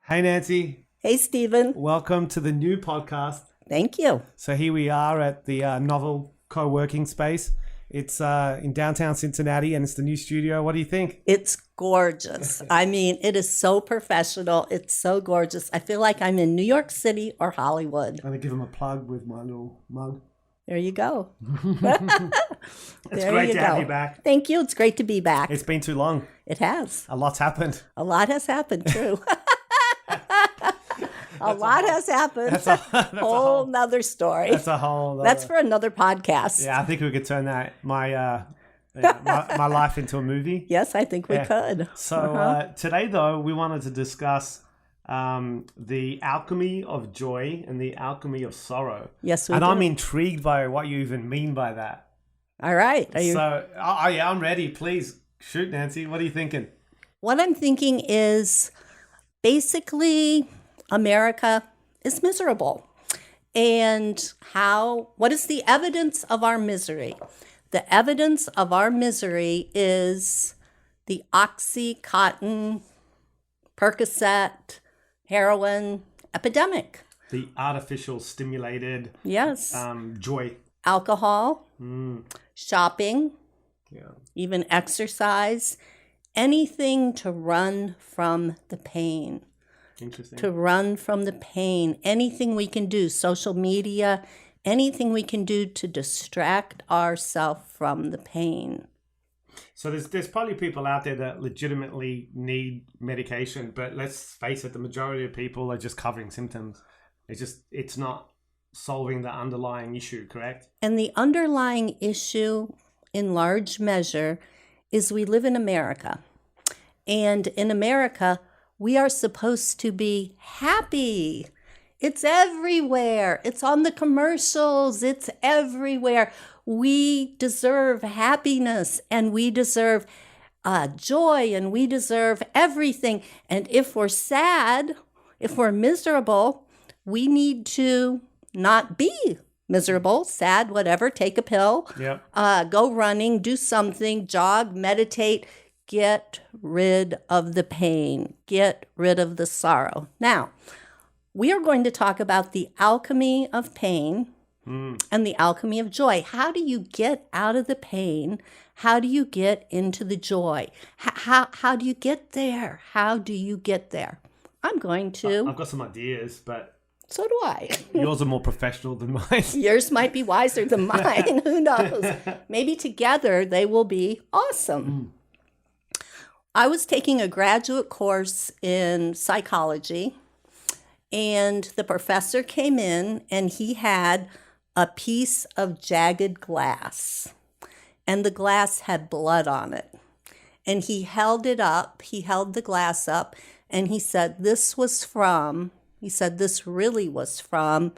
Hey, Nancy. Hey, Stephen. Welcome to the new podcast. Thank you. So here we are at the Novel co-working space. It's in downtown Cincinnati, and it's the new studio. What do you think? It's gorgeous. I mean, it is so professional. It's so gorgeous. I feel like I'm in New York City or Hollywood. I'm going to give them a plug with my little mug. There you go. It's great to have you back. Thank you. It's great to be back. It's been too long. It has. A lot's happened. A lot has happened, true. A lot has happened. That's a whole nother story. That's a whole nother. That's for another podcast. Yeah, I think we could turn that my life into a movie. Yes, I think we could. So today, though, we wanted to discuss the alchemy of joy and the alchemy of sorrow. Yes, we do. And I'm intrigued by what you even mean by that. All right. So, yeah, I'm ready. Please shoot, Nancy. What are you thinking? What I'm thinking is basically America is miserable. And what is the evidence of our misery? The evidence of our misery is the Oxycontin, Percocet, heroin epidemic. The artificial stimulated joy. Alcohol, shopping, even exercise, anything to run from the pain. Interesting. To run from the pain. Anything we can do, social media, anything we can do to distract ourselves from the pain. So there's probably people out there that legitimately need medication, but let's face it, the majority of people are just covering symptoms. It's not solving the underlying issue, correct? And the underlying issue, in large measure, is we live in America. And in America, we are supposed to be happy. It's everywhere. It's on the commercials. It's everywhere. We deserve happiness, and we deserve joy, and we deserve everything. And if we're sad, if we're miserable, we need to not be miserable, sad, whatever. Take a pill, go running, do something, jog, meditate, get rid of the pain, get rid of the sorrow. Now, we are going to talk about the alchemy of pain and the alchemy of joy. How do you get out of the pain? How do you get into the joy? How do you get there? How do you get there? I'm going to... I've got some ideas, but... So do I. Yours are more professional than mine. Yours might be wiser than mine. Who knows? Maybe together they will be awesome. I was taking a graduate course in psychology, and the professor came in and he had a piece of jagged glass, and the glass had blood on it. And he held it up, he held the glass up, and he said, this really was from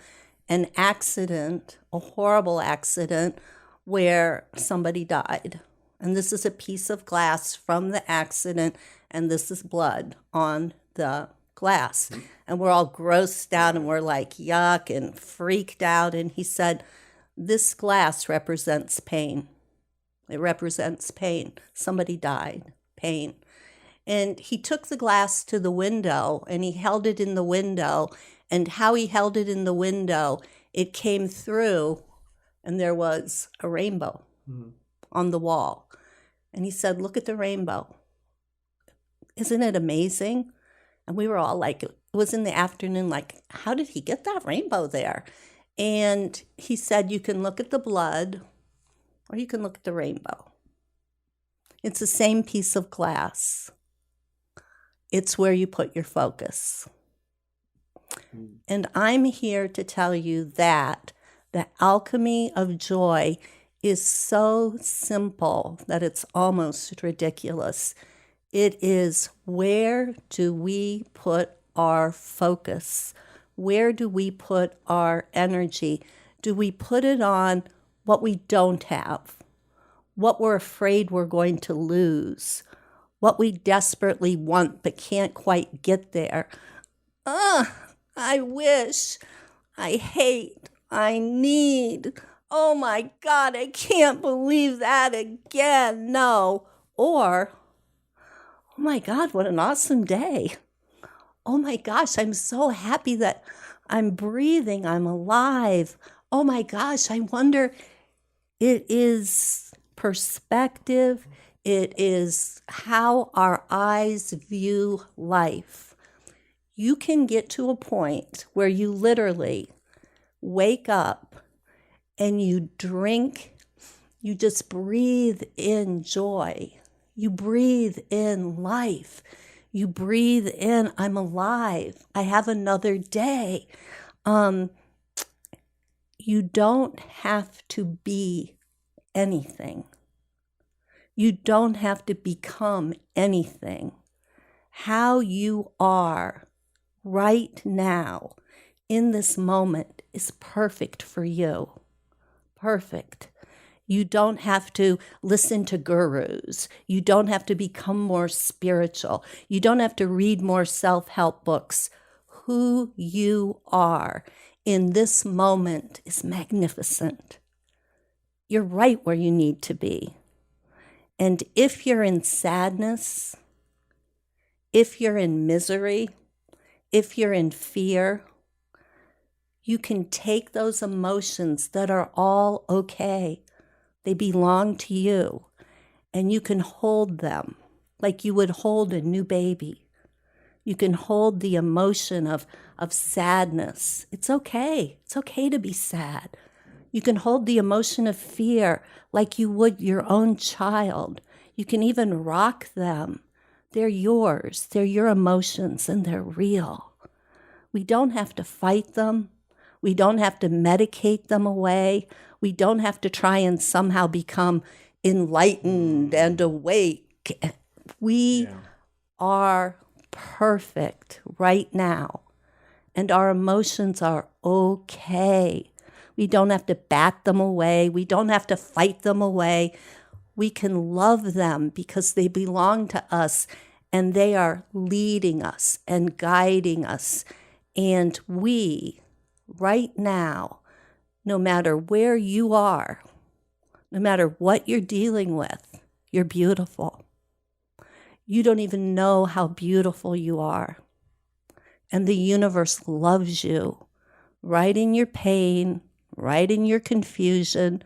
an accident, a horrible accident where somebody died. And this is a piece of glass from the accident, and this is blood on the glass. And we're all grossed out, and we're like, yuck, and freaked out. And he said, this glass represents pain. It represents pain. Somebody died. Pain. And he took the glass to the window, and he held it in the window. And how he held it in the window, it came through, and there was a rainbow on the wall. And he said, look at the rainbow. Isn't it amazing? And we were all like, it was in the afternoon, like, how did he get that rainbow there? And he said, you can look at the blood, or you can look at the rainbow. It's the same piece of glass. It's where you put your focus. And I'm here to tell you that the alchemy of joy is so simple that it's almost ridiculous. It is, where do we put our focus? Where do we put our energy? Do we put it on what we don't have? What we're afraid we're going to lose? What we desperately want but can't quite get there? I wish, I hate, I need. Oh my God, I can't believe that again. No. Or, oh my God, what an awesome day. oh my gosh, I'm so happy that I'm breathing, I'm alive. Oh my gosh, I wonder, it is perspective. It is how our eyes view life. You can get to a point where you literally wake up and you drink, you just breathe in joy. You breathe in life. You breathe in, I'm alive. I have another day. You don't have to be anything. You don't have to become anything. How you are right now in this moment is perfect for you. Perfect. You don't have to listen to gurus. You don't have to become more spiritual. You don't have to read more self-help books. Who you are in this moment is magnificent. You're right where you need to be. And if you're in sadness, if you're in misery, if you're in fear, you can take those emotions that are all okay. They belong to you, and you can hold them like you would hold a new baby. You can hold the emotion of sadness. It's okay. It's okay to be sad. You can hold the emotion of fear like you would your own child. You can even rock them. They're yours. They're your emotions, and they're real. We don't have to fight them. We don't have to medicate them away. We don't have to try and somehow become enlightened and awake. We are perfect right now, and our emotions are okay. We don't have to bat them away. We don't have to fight them away. We can love them because they belong to us, and they are leading us and guiding us. And we, right now, no matter where you are, no matter what you're dealing with, you're beautiful. You don't even know how beautiful you are. And the universe loves you right in your pain, right in your confusion,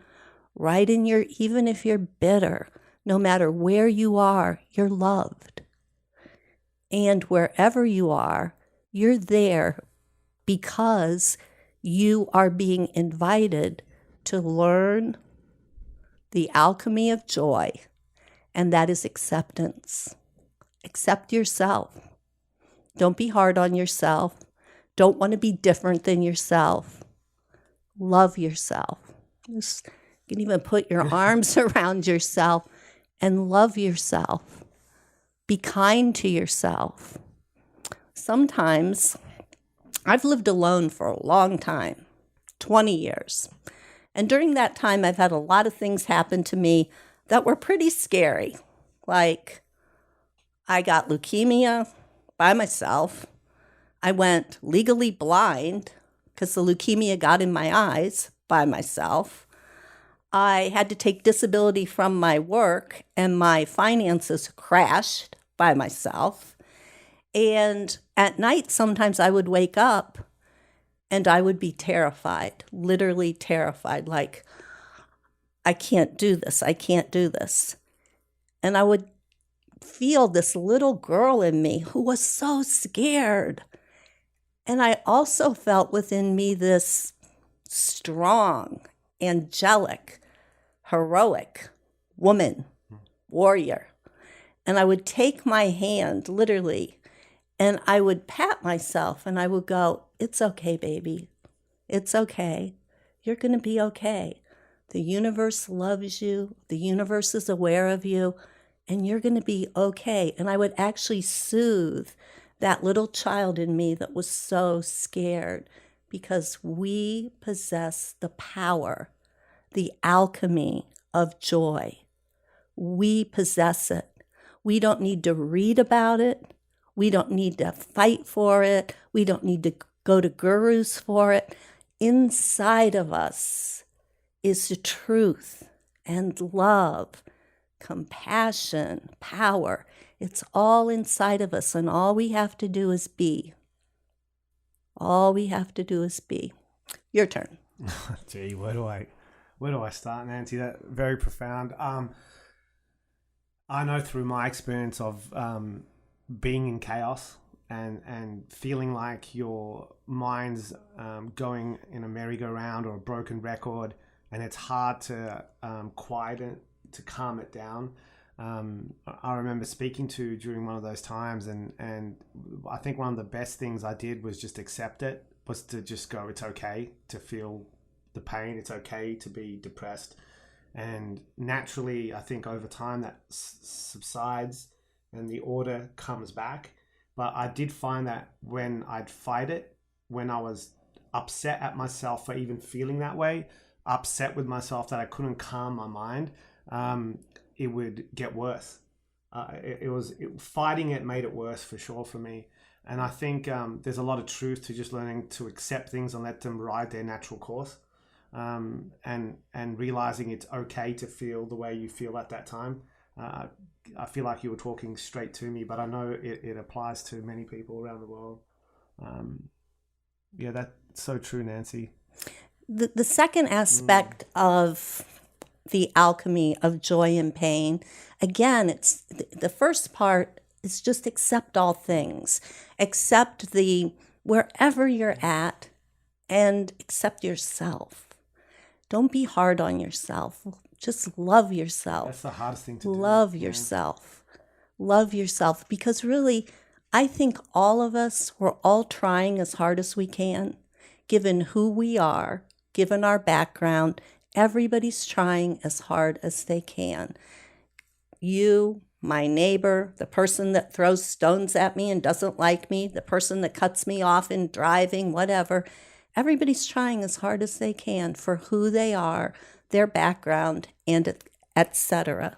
right in your, even if you're bitter, no matter where you are, you're loved. And wherever you are, you're there because you are being invited to learn the alchemy of joy, and that is acceptance. Accept yourself. Don't be hard on yourself. Don't want to be different than yourself. Love yourself. You can even put your arms around yourself and love yourself. Be kind to yourself. Sometimes, I've lived alone for a long time, 20 years. And during that time, I've had a lot of things happen to me that were pretty scary. Like, I got leukemia by myself. I went legally blind because the leukemia got in my eyes by myself. I had to take disability from my work, and my finances crashed by myself. And at night, sometimes I would wake up and I would be terrified, literally terrified, like, I can't do this, I can't do this. And I would feel this little girl in me who was so scared. And I also felt within me this strong, angelic, heroic woman, warrior. And I would take my hand, literally, and I would pat myself and I would go, it's okay, baby. It's okay. You're going to be okay. The universe loves you. The universe is aware of you, and you're going to be okay. And I would actually soothe that little child in me that was so scared, because we possess the power, the alchemy of joy. We possess it. We don't need to read about it. We don't need to fight for it. We don't need to go to gurus for it. Inside of us is the truth and love, compassion, power. It's all inside of us, and all we have to do is be. All we have to do is be. Your turn. Gee, where do I start, Nancy? That very profound. I know through my experience of being in chaos and feeling like your mind's going in a merry-go-round or a broken record, and it's hard to quiet it, to calm it down. I remember speaking to during one of those times, and I think one of the best things I did was just accept it, was to just go, it's okay to feel the pain, it's okay to be depressed. And naturally, I think over time that subsides and the order comes back. But I did find that when I'd fight it, when I was upset at myself for even feeling that way, upset with myself that I couldn't calm my mind, it would get worse. Fighting it made it worse for sure for me. And I think there's a lot of truth to just learning to accept things and let them ride their natural course. And realizing it's okay to feel the way you feel at that time. I feel like you were talking straight to me, but I know it applies to many people around the world. Yeah, that's so true, Nancy. The second aspect of the alchemy of joy and pain, again, it's the first part is just accept all things. Accept wherever you're at, and accept yourself. Don't be hard on yourself. Just love yourself. That's the hardest thing to do. Love yourself. Love yourself. Because really, I think all of us, we're all trying as hard as we can, given who we are, given our background. Everybody's trying as hard as they can. You, my neighbor, the person that throws stones at me and doesn't like me, the person that cuts me off in driving, whatever. Everybody's trying as hard as they can for who they are, their background, and etc.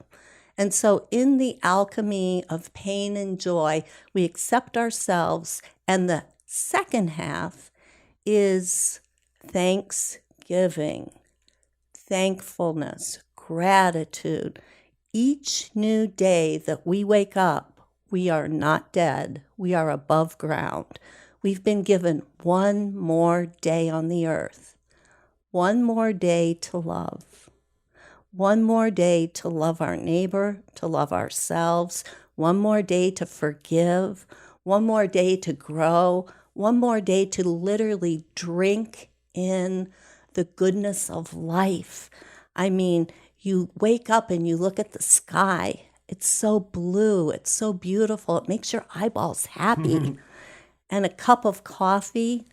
And so in the alchemy of pain and joy, we accept ourselves. And the second half is thanksgiving, thankfulness, gratitude. Each new day that we wake up, we are not dead. We are above ground. We've been given one more day on the earth, one more day to love, one more day to love our neighbor, to love ourselves, one more day to forgive, one more day to grow, one more day to literally drink in the goodness of life. I mean, you wake up and you look at the sky. It's so blue. It's so beautiful. It makes your eyeballs happy. And a cup of coffee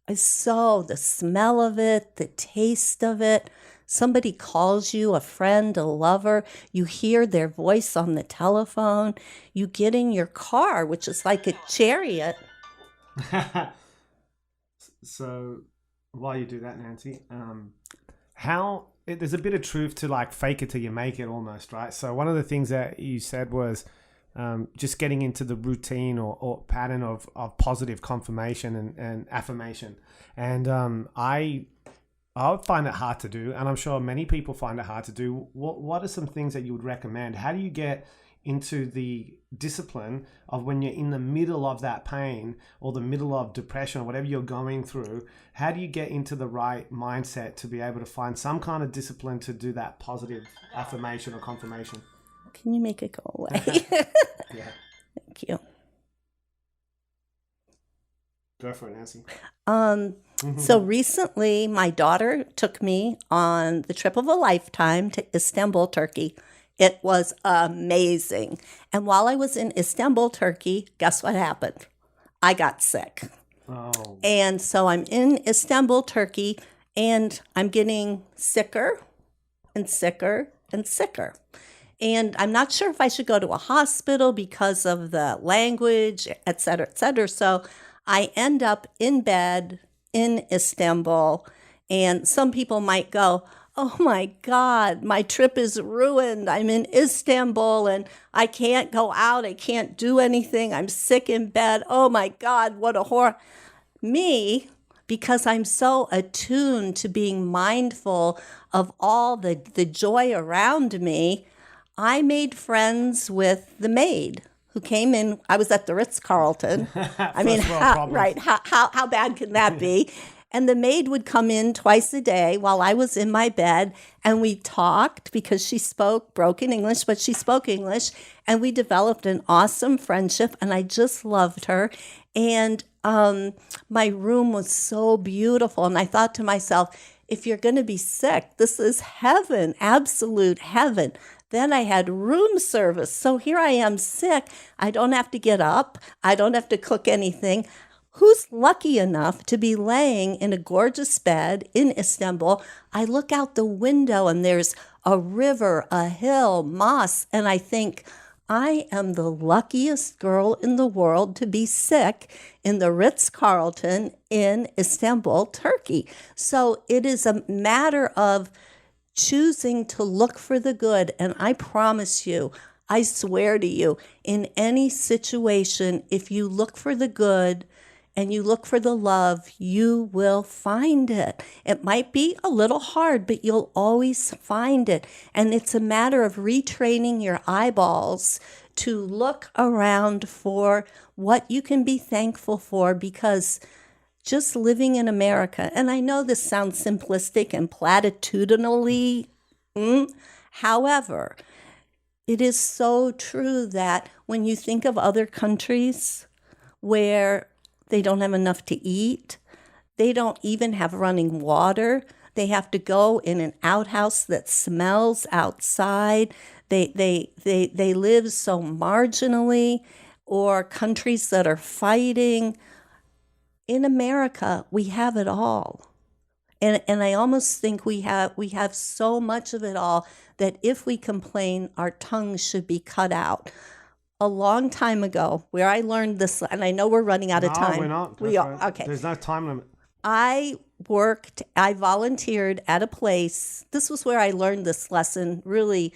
is the smell of it, the taste of it. Somebody calls you, a friend, a lover. You hear their voice on the telephone. You get in your car, which is like a chariot. So while you do that, Nancy, there's a bit of truth to like fake it till you make it almost, right? So one of the things that you said was just getting into the routine or pattern of positive confirmation and affirmation. And I find it hard to do, and I'm sure many people find it hard to do. What are some things that you would recommend? How do you get into the discipline of when you're in the middle of that pain or the middle of depression or whatever you're going through? How do you get into the right mindset to be able to find some kind of discipline to do that positive affirmation or confirmation? Can you make it go away? Yeah. Thank you. Go for it, Nancy. So recently, my daughter took me on the trip of a lifetime to Istanbul, Turkey. It was amazing. And while I was in Istanbul, Turkey, guess what happened? I got sick. Oh. And so I'm in Istanbul, Turkey, and I'm getting sicker and sicker and sicker. And I'm not sure if I should go to a hospital because of the language, et cetera, et cetera. So I end up in bed in Istanbul. And some people might go, oh my God, my trip is ruined. I'm in Istanbul and I can't go out. I can't do anything. I'm sick in bed. Oh my God, what a horror. Me, because I'm so attuned to being mindful of all the joy around me, I made friends with the maid who came in. I was at the Ritz-Carlton. I mean, First world how, problems. right? How bad can that be? And the maid would come in twice a day while I was in my bed, and we talked because she spoke broken English, but she spoke English, and we developed an awesome friendship, and I just loved her. And my room was so beautiful, and I thought to myself, if you're going to be sick, this is heaven, absolute heaven. Then I had room service. So here I am sick. I don't have to get up. I don't have to cook anything. Who's lucky enough to be laying in a gorgeous bed in Istanbul? I look out the window and there's a river, a hill, moss, and I think, I am the luckiest girl in the world to be sick in the Ritz-Carlton in Istanbul, Turkey. So it is a matter of choosing to look for the good. And I promise you, I swear to you, in any situation, if you look for the good and you look for the love, you will find it. It might be a little hard, but you'll always find it. And it's a matter of retraining your eyeballs to look around for what you can be thankful for, because just living in America, and I know this sounds simplistic and platitudinally, however, it is so true that when you think of other countries where they don't have enough to eat, they don't even have running water, they have to go in an outhouse that smells outside, they live so marginally, or countries that are fighting. In America, we have it all. And I almost think we have so much of it all that if we complain, our tongues should be cut out. A long time ago, where I learned this, and I know we're running out of time. No, we're not. We are. Okay. There's no time limit. I volunteered at a place. This was where I learned this lesson. Really,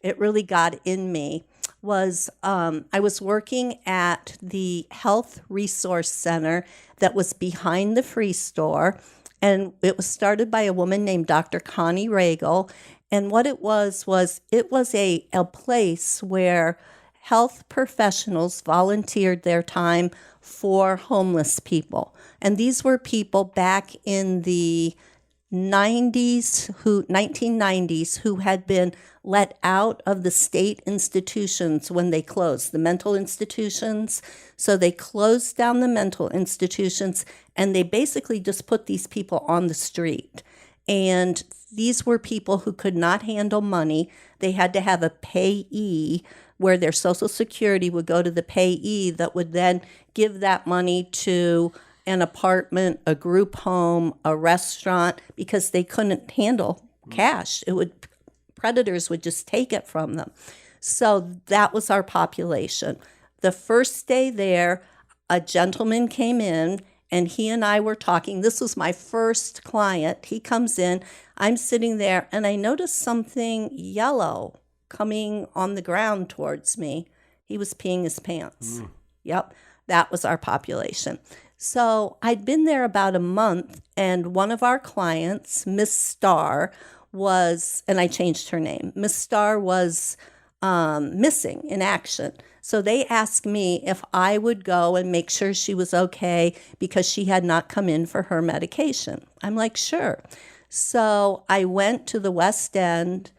it really got in me. I was working at the Health Resource Center that was behind the Free Store, and it was started by a woman named Dr. Connie Regal. And what it was a place where health professionals volunteered their time for homeless people. And these were people back in the 1990s who had been let out of the state institutions when they closed, the mental institutions. So they closed down the mental institutions and they basically just put these people on the street. And these were people who could not handle money. They had to have a payee where their Social Security would go to the payee that would then give that money to an apartment, a group home, a restaurant, because they couldn't handle cash. Predators would just take it from them. So that was our population. The first day there, a gentleman came in and he and I were talking. This was my first client. He comes in, I'm sitting there, and I noticed something yellow coming on the ground towards me. He was peeing his pants. Yep, that was our population. So I'd been there about a month, and one of our clients, Miss Starr, was, and I changed her name, Miss Starr was missing in action. So they asked me if I would go and make sure she was okay because she had not come in for her medication. I'm like, sure. So I went to the West End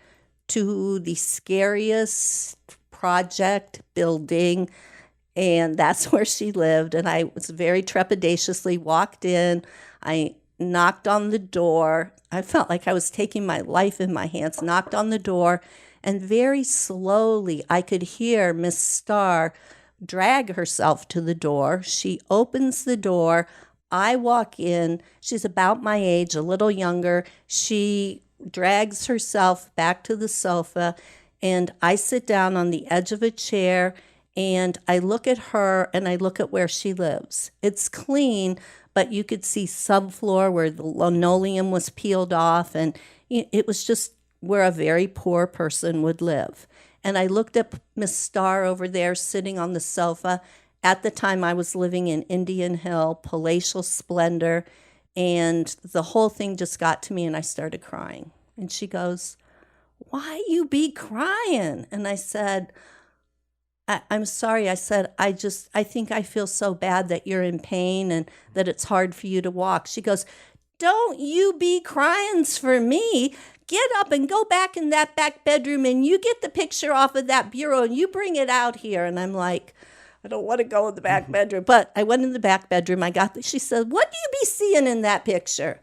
to the scariest project building, and that's where she lived. And I was very trepidatiously walked in. I knocked on the door. I felt like I was taking my life in my hands, knocked on the door, and very slowly I could hear Miss Starr drag herself to the door. She opens the door. I walk in. She's about my age, a little younger. She drags herself back to the sofa, and I sit down on the edge of a chair, and I look at her, and I look at where she lives. It's clean, but you could see subfloor where the linoleum was peeled off, and it was just where a very poor person would live. And I looked at Miss Starr over there sitting on the sofa. At the time, I was living in Indian Hill, palatial splendor, and the whole thing just got to me, and I started crying. And she goes, "Why you be crying?" And I said, I'm sorry. I said, I think I feel so bad that you're in pain and that it's hard for you to walk. She goes, don't you be crying for me. Get up and go back in that back bedroom and you get the picture off of that bureau and you bring it out here. And I'm like, I don't want to go in the back bedroom. But I went in the back bedroom. She said, what do you be seeing in that picture?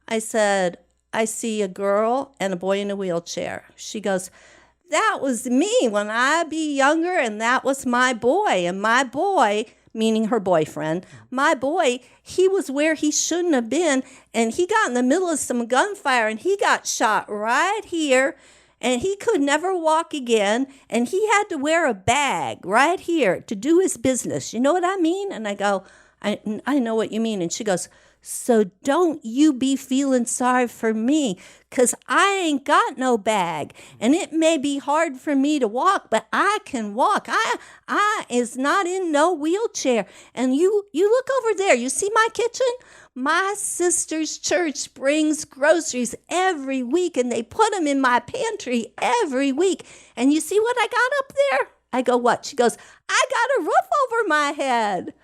I said, I see a girl and a boy in a wheelchair. She goes, that was me when I be younger, and that was my boy. And my boy, meaning her boyfriend, my boy, he was where he shouldn't have been, and he got in the middle of some gunfire, and he got shot right here, and he could never walk again, and he had to wear a bag right here to do his business. You know what I mean? And I go, I know what you mean. And she goes, so don't you be feeling sorry for me, because I ain't got no bag. And it may be hard for me to walk, but I can walk. I is not in no wheelchair. And you look over there. You see my kitchen? My sister's church brings groceries every week, and they put them in my pantry every week. And you see what I got up there? I go, what? She goes, I got a roof over my head.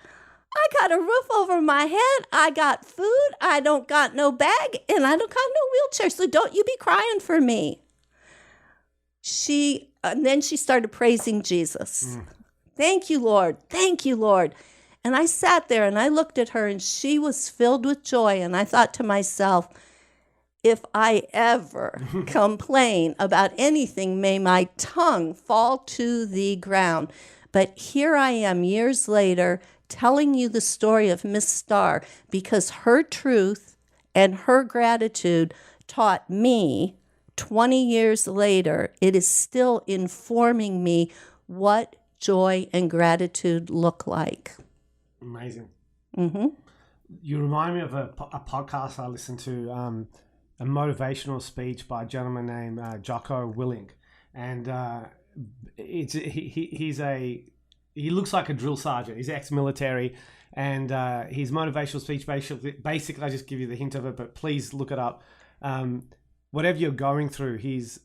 I got a roof over my head. I got food. I don't got no bag, and I don't got no wheelchair. So don't you be crying for me. And then she started praising Jesus. Thank you, Lord. Thank you, Lord. And I sat there and I looked at her, and she was filled with joy. And I thought to myself, if I ever complain about anything, may my tongue fall to the ground. But here I am years later, telling you the story of Miss Starr, because her truth and her gratitude taught me 20 years later, it is still informing me what joy and gratitude look like. Amazing. Mm-hmm. You remind me of a podcast I listened to, a motivational speech by a gentleman named Jocko Willink. And he looks like a drill sergeant. He's ex-military, and his motivational speech basically, I just give you the hint of it, but please look it up. Whatever you're going through, he's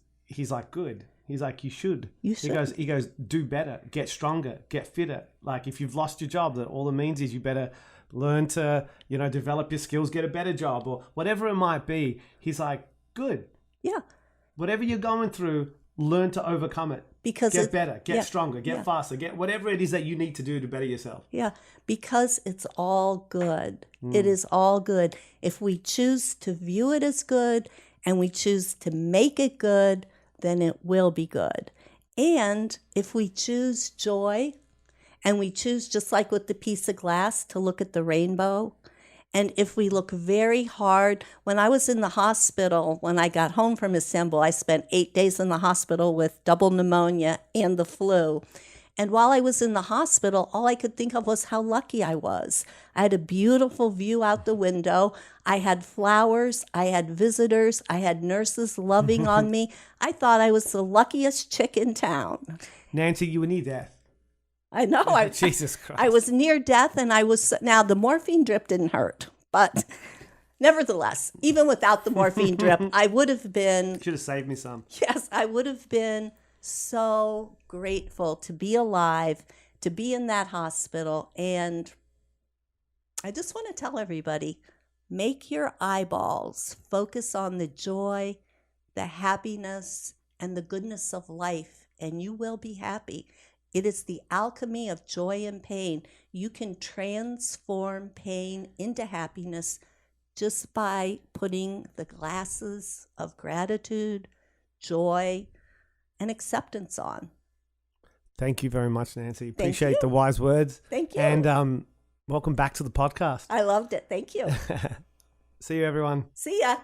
like, good. He's like, you should. He goes, do better, get stronger, get fitter. Like, if you've lost your job, that all it means is you better learn to, develop your skills, get a better job, or whatever it might be. He's like, good. Yeah. Whatever you're going through, learn to overcome it. Because get better, get stronger, get faster, get whatever it is that you need to do to better yourself. Yeah, because it's all good. It is all good. If we choose to view it as good and we choose to make it good, then it will be good. And if we choose joy and we choose, just like with the piece of glass, to look at the rainbow, and if we look very hard, when I was in the hospital, when I got home from Assemble, I spent 8 days in the hospital with double pneumonia and the flu. And while I was in the hospital, all I could think of was how lucky I was. I had a beautiful view out the window. I had flowers. I had visitors. I had nurses loving on me. I thought I was the luckiest chick in town. Nancy, you were near death. I know. Jesus Christ. I was near death, and now the morphine drip didn't hurt, but nevertheless, even without the morphine drip, I would have been. Should have saved me some. Yes, I would have been so grateful to be alive, to be in that hospital. And I just want to tell everybody, make your eyeballs focus on the joy, the happiness, and the goodness of life, and you will be happy. It is the alchemy of joy and pain. You can transform pain into happiness just by putting the glasses of gratitude, joy, and acceptance on. Thank you very much, Nancy. Appreciate the wise words. Thank you. And welcome back to the podcast. I loved it. Thank you. See you, everyone. See ya.